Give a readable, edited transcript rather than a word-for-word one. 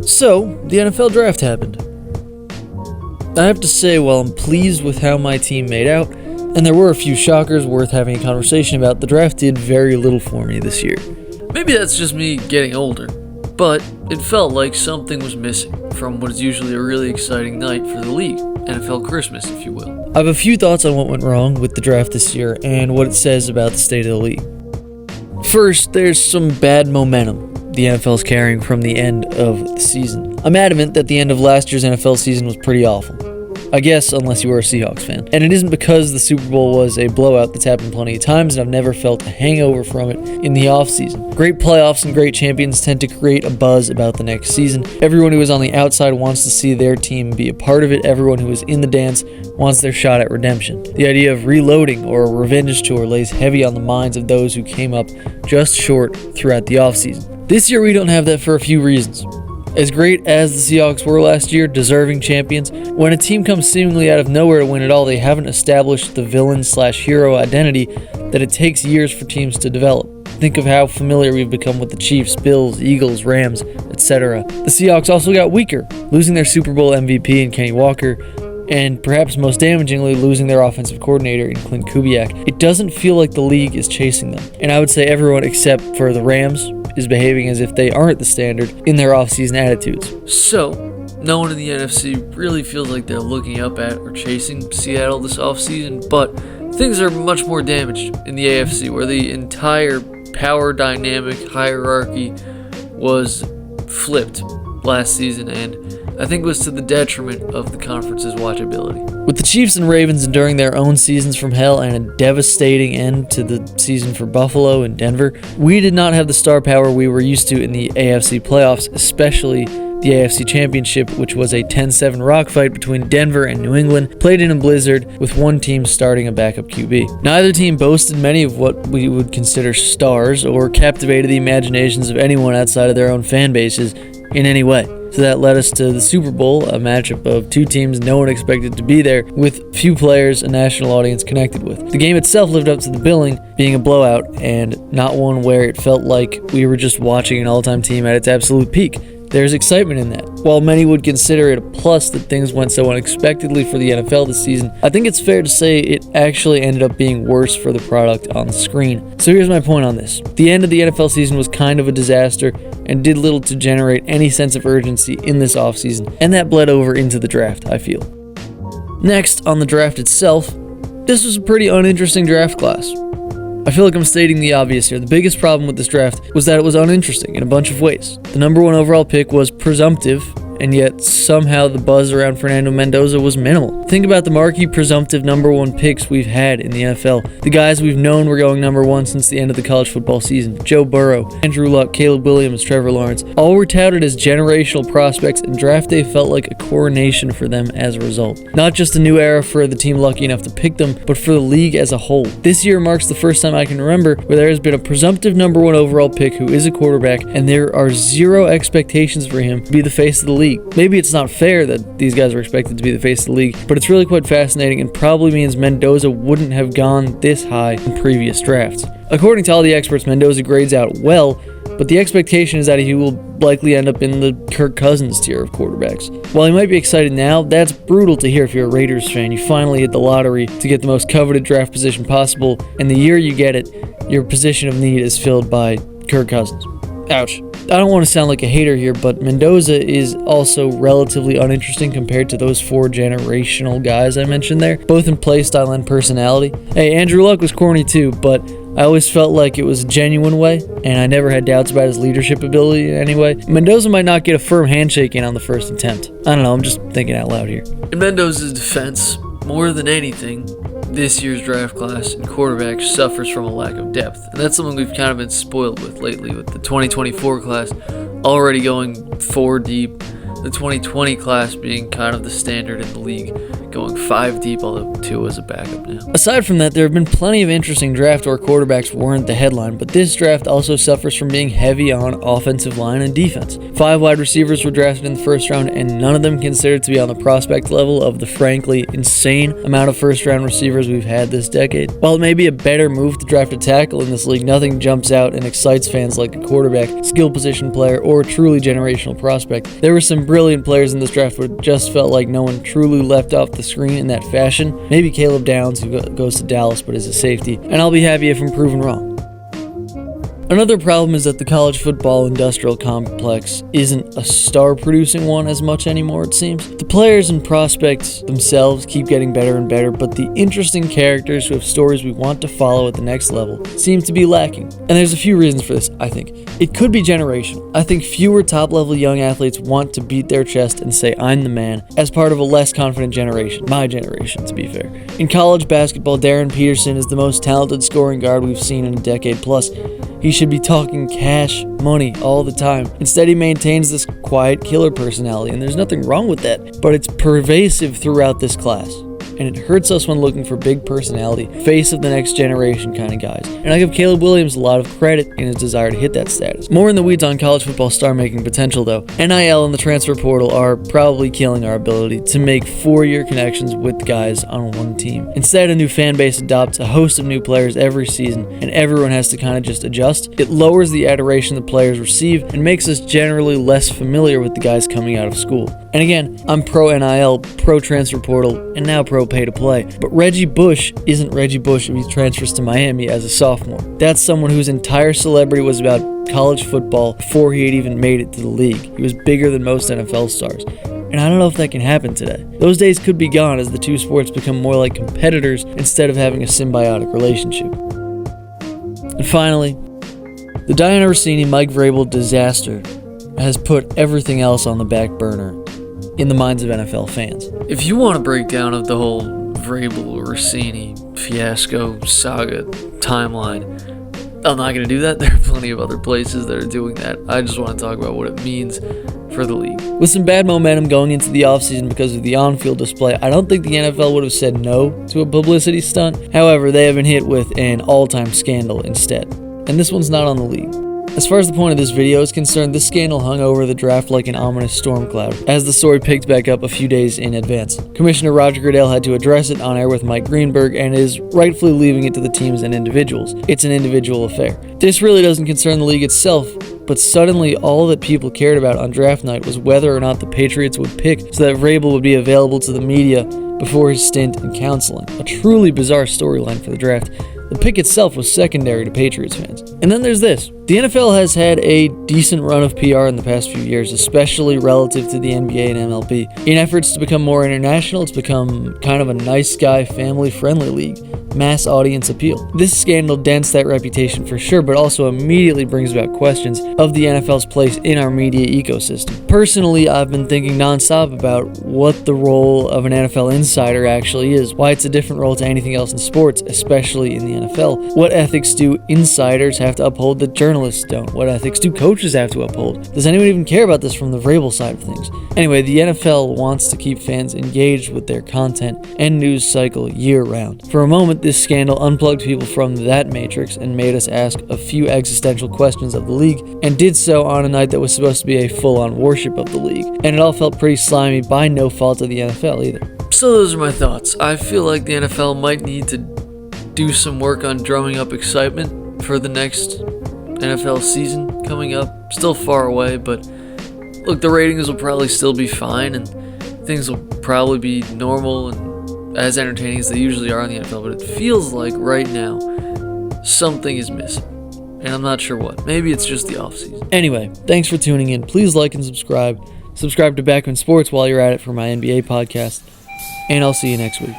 So, the NFL draft happened. I have to say, while I'm pleased with how my team made out, and there were a few shockers worth having a conversation about, the draft did very little for me this year. Maybe that's just me getting older, but it felt like something was missing from what is usually a really exciting night for the league, NFL Christmas, if you will. I have a few thoughts on what went wrong with the draft this year and what it says about the state of the league. First, there's some bad momentum the NFL is carrying from the end of the season. I'm adamant that the end of last year's NFL season was pretty awful. I guess, unless you were a Seahawks fan. And it isn't because the Super Bowl was a blowout that's happened plenty of times, and I've never felt a hangover from it in the offseason. Great playoffs and great champions tend to create a buzz about the next season. Everyone who is on the outside wants to see their team be a part of it. Everyone who is in the dance wants their shot at redemption. The idea of reloading or a revenge tour lays heavy on the minds of those who came up just short throughout the offseason. This year we don't have that for a few reasons. As great as the Seahawks were last year, deserving champions, when a team comes seemingly out of nowhere to win it all, they haven't established the villain/hero identity that it takes years for teams to develop. Think of how familiar we've become with the Chiefs, Bills, Eagles, Rams, etc. The Seahawks also got weaker, losing their Super Bowl MVP in Kenny Walker, and perhaps most damagingly, losing their offensive coordinator in Clint Kubiak. It doesn't feel like the league is chasing them, and I would say everyone except for the Rams is behaving as if they aren't the standard in their offseason attitudes. So, no one in the NFC really feels like they're looking up at or chasing Seattle this offseason, but things are much more damaged in the AFC, where the entire power dynamic hierarchy was flipped last season, and I think it was to the detriment of the conference's watchability. With the Chiefs and Ravens enduring their own seasons from hell and a devastating end to the season for Buffalo and Denver, we did not have the star power we were used to in the AFC playoffs, especially the AFC Championship, which was a 10-7 rock fight between Denver and New England, played in a blizzard with one team starting a backup QB. Neither team boasted many of what we would consider stars or captivated the imaginations of anyone outside of their own fan bases in any way. So that led us to the Super Bowl, a matchup of two teams no one expected to be there, with few players a national audience connected with. The game itself lived up to the billing, being a blowout, and not one where it felt like we were just watching an all-time team at its absolute peak. There's excitement in that. While many would consider it a plus that things went so unexpectedly for the NFL this season, I think it's fair to say it actually ended up being worse for the product on the screen. So here's my point on this. The end of the NFL season was kind of a disaster and did little to generate any sense of urgency in this offseason, and that bled over into the draft, I feel. Next, on the draft itself, this was a pretty uninteresting draft class. I feel like I'm stating the obvious here. The biggest problem with this draft was that it was uninteresting in a bunch of ways. The number one overall pick was presumptive, and yet somehow the buzz around Fernando Mendoza was minimal. Think about the marquee presumptive number one picks we've had in the NFL. The guys we've known were going number one since the end of the college football season. Joe Burrow, Andrew Luck, Caleb Williams, Trevor Lawrence. All were touted as generational prospects, and draft day felt like a coronation for them as a result. Not just a new era for the team lucky enough to pick them, but for the league as a whole. This year marks the first time I can remember where there has been a presumptive number one overall pick who is a quarterback, and there are zero expectations for him to be the face of the league. Maybe it's not fair that these guys are expected to be the face of the league, but it's really quite fascinating and probably means Mendoza wouldn't have gone this high in previous drafts. According to all the experts, Mendoza grades out well, but the expectation is that he will likely end up in the Kirk Cousins tier of quarterbacks. While he might be excited now, that's brutal to hear if you're a Raiders fan. You finally hit the lottery to get the most coveted draft position possible, and the year you get it, your position of need is filled by Kirk Cousins. Ouch. I don't want to sound like a hater here, but Mendoza is also relatively uninteresting compared to those four generational guys I mentioned there, both in play style and personality. Hey, Andrew Luck was corny too, but I always felt like it was a genuine way, and I never had doubts about his leadership ability in any way. Mendoza might not get a firm handshake in on the first attempt. I don't know, I'm just thinking out loud here. In Mendoza's defense, more than anything, this year's draft class in quarterback suffers from a lack of depth, and that's something we've kind of been spoiled with lately, with the 2024 class already going 4 deep, the 2020 class being kind of the standard in the league, going 5 deep, although 2 as a backup now. Aside from that, there have been plenty of interesting drafts where quarterbacks weren't the headline, but this draft also suffers from being heavy on offensive line and defense. 5 wide receivers were drafted in the first round, and none of them considered to be on the prospect level of the frankly insane amount of first-round receivers we've had this decade. While it may be a better move to draft a tackle in this league, nothing jumps out and excites fans like a quarterback, skill position player, or truly generational prospect. There were some brilliant players in this draft, but it just felt like no one truly left off the screen in that fashion. Maybe Caleb Downs, who goes to Dallas but is a safety, and I'll be happy if I'm proven wrong. Another problem is that the college football industrial complex isn't a star-producing one as much anymore, it seems. The players and prospects themselves keep getting better and better, but the interesting characters who have stories we want to follow at the next level seem to be lacking. And there's a few reasons for this, I think. It could be generational. I think fewer top-level young athletes want to beat their chest and say, "I'm the man," as part of a less confident generation. My generation, to be fair. In college basketball, Darren Peterson is the most talented scoring guard we've seen in a decade plus. He should be talking cash money all the time. Instead, he maintains this quiet killer personality, and there's nothing wrong with that, but it's pervasive throughout this class. And it hurts us when looking for big personality, face of the next generation kind of guys. And I give Caleb Williams a lot of credit in his desire to hit that status. More in the weeds on college football star-making potential though. NIL and the transfer portal are probably killing our ability to make 4-year connections with guys on one team. Instead, a new fan base adopts a host of new players every season, and everyone has to kind of just adjust. It lowers the adoration the players receive and makes us generally less familiar with the guys coming out of school. And again, I'm pro NIL, pro transfer portal, and now pro pay to play. But Reggie Bush isn't Reggie Bush if he transfers to Miami as a sophomore. That's someone whose entire celebrity was about college football before he had even made it to the league. He was bigger than most NFL stars. And I don't know if that can happen today. Those days could be gone as the two sports become more like competitors instead of having a symbiotic relationship. And finally, the Diana Rossini Mike Vrabel disaster has put everything else on the back burner in the minds of NFL fans. If you want a breakdown of the whole Vrabel Rossini fiasco saga timeline, I'm not going to do that. There are plenty of other places that are doing that. I just want to talk about what it means for the league. With some bad momentum going into the offseason because of the on-field display, I don't think the NFL would have said no to a publicity stunt. However, they have been hit with an all-time scandal instead. And this one's not on the league. As far as the point of this video is concerned, this scandal hung over the draft like an ominous storm cloud, as the story picked back up a few days in advance. Commissioner Roger Goodell had to address it on air with Mike Greenberg and is rightfully leaving it to the teams and individuals. It's an individual affair. This really doesn't concern the league itself, but suddenly all that people cared about on draft night was whether or not the Patriots would pick so that Vrabel would be available to the media before his stint in counseling. A truly bizarre storyline for the draft. The pick itself was secondary to Patriots fans. And then there's this. The NFL has had a decent run of PR in the past few years, especially relative to the NBA and MLB. In efforts to become more international, it's become kind of a nice guy, family-friendly league. Mass audience appeal. This scandal dents that reputation for sure, but also immediately brings about questions of the NFL's place in our media ecosystem. Personally, I've been thinking nonstop about what the role of an NFL insider actually is, why it's a different role to anything else in sports, especially in the NFL. What ethics do insiders have to uphold that journalists don't? What ethics do coaches have to uphold? Does anyone even care about this from the Vrabel side of things? Anyway, the NFL wants to keep fans engaged with their content and news cycle year-round. For a moment, this scandal unplugged people from that matrix and made us ask a few existential questions of the league, and did so on a night that was supposed to be a full-on worship of the league. And it all felt pretty slimy by no fault of the NFL either. So those are my thoughts. I feel like the NFL might need to do some work on drumming up excitement for the next NFL season coming up. Still far away, but look, the ratings will probably still be fine, and things will probably be normal and as entertaining as they usually are in the NFL, but it feels like right now something is missing, and I'm not sure what. Maybe it's just the offseason. Anyway, thanks for tuning in. Please like and subscribe. Subscribe to Back in Sports while you're at it for my NBA podcast, and I'll see you next week.